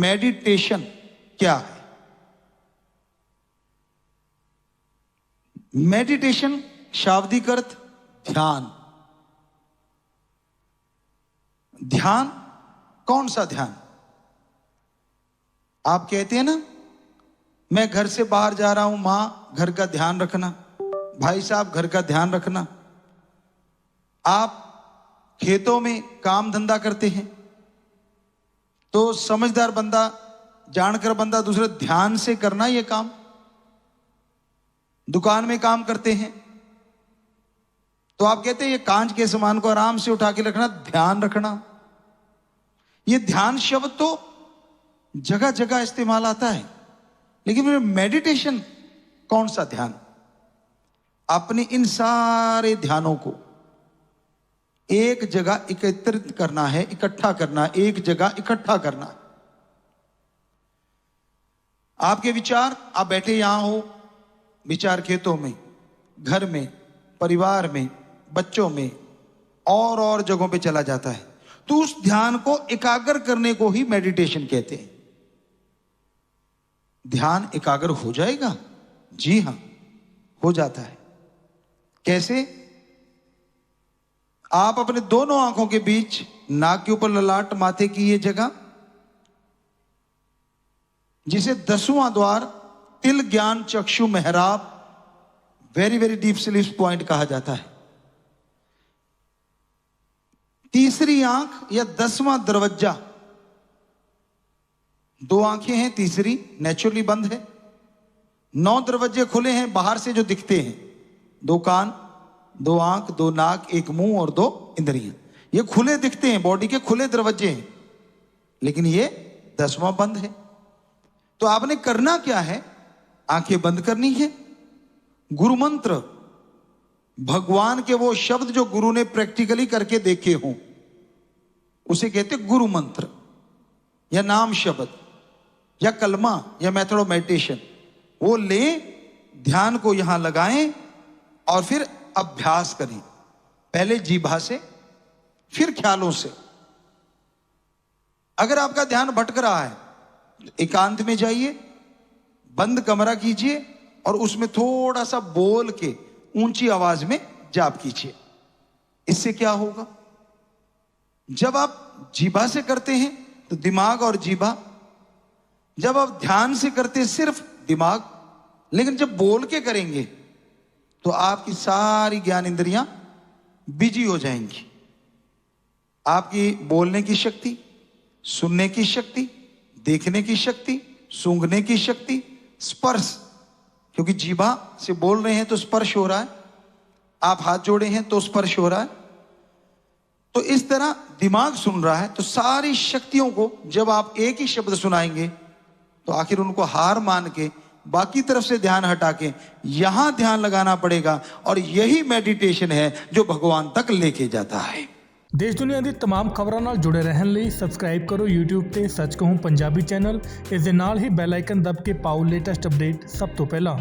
Meditation क्या है? Meditation शाब्दिक अर्थ ध्यान। ध्यान, कौन सा ध्यान? आप कहते हैं ना, मैं घर से बाहर जा रहा हूं, मां घर का ध्यान रखना, भाई साहब घर का ध्यान रखना। आप खेतों में काम धंधा करते हैं तो समझदार बंदा, जानकर बंदा दूसरे ध्यान से करना ये काम। दुकान में काम करते हैं तो आप कहते हैं ये कांच के सामान को आराम से उठा के रखना, ध्यान रखना। ये ध्यान शब्द तो जगह जगह इस्तेमाल आता है, लेकिन मेडिटेशन कौन सा ध्यान? अपने इन सारे ध्यानों को एक जगह एकत्रित करना है, इकट्ठा करना, एक जगह इकट्ठा करना। आपके विचार, आप बैठे यहां हो, विचार खेतों में, घर में, परिवार में, बच्चों में और जगहों पे चला जाता है। तो उस ध्यान को एकाग्र करने को ही मेडिटेशन कहते हैं। ध्यान एकाग्र हो जाएगा? जी हां, हो जाता है। कैसे? आप अपने दोनों आंखों के बीच, नाक के ऊपर ललाट, माथे की ये जगह, जिसे 10वां द्वार, तिल ज्ञान चक्षु मेहराब, very very deep sleep point कहा जाता है। तीसरी आंख या 10वां दरवाजा, 2 आंखें हैं, तीसरी नेचुरली बंद है। 9 दरवाजे खुले हैं बाहर से जो दिखते हैं, 2 कान, 2 आंख, 2 नाक, 1 मुंह और 2 इंद्रियां। ये खुले दिखते हैं, बॉडी के खुले दरवाजे हैं, लेकिन ये 10वां बंद है। तो आपने करना क्या है? आंखें बंद करनी है। गुरु मंत्र, भगवान के वो शब्द जो गुरु ने प्रैक्टिकली करके देखे हों, उसे कहते गुरु मंत्र या नाम शब्द या कलमा या मेथड ऑफ मेडिटेशन। वो ले, ध्यान को यहां लगाएं और फिर अभ्यास करें। पहले जीभा से, फिर ख्यालों से। अगर आपका ध्यान भटक रहा है तो एकांत में जाइए, बंद कमरा कीजिए और उसमें थोड़ा सा बोल के ऊंची आवाज में जाप कीजिए। इससे क्या होगा? जब आप जीभा से करते हैं तो दिमाग और जीभा, जब आप ध्यान से करते हैं सिर्फ दिमाग, लेकिन जब बोल के करेंगे तो आपकी सारी ज्ञान इंद्रियां बिजी हो जाएंगी। आपकी बोलने की शक्ति, सुनने की शक्ति, देखने की शक्ति, सूंघने की शक्ति, स्पर्श, क्योंकि जीभा से बोल रहे हैं तो स्पर्श हो रहा है, आप हाथ जोड़े हैं तो स्पर्श हो रहा है। तो इस तरह दिमाग सुन रहा है, तो सारी शक्तियों को जब आप एक ही शब्द सुनाएंगे तो आखिर उनको हार मान के बाकी तरफ से ध्यान हटा के यहां ध्यान लगाना पड़ेगा। और यही मेडिटेशन है जो भगवान तक लेके जाता है। देश दुनिया दी तमाम खबरों नाल जुड़े रहन लई सबसक्राइब करो YouTube ते सच कहूं पंजाबी चैनल। इस दे नाल ही बैल आइकन दब के पाओ लेटेस्ट अपडेट सब तो पहला।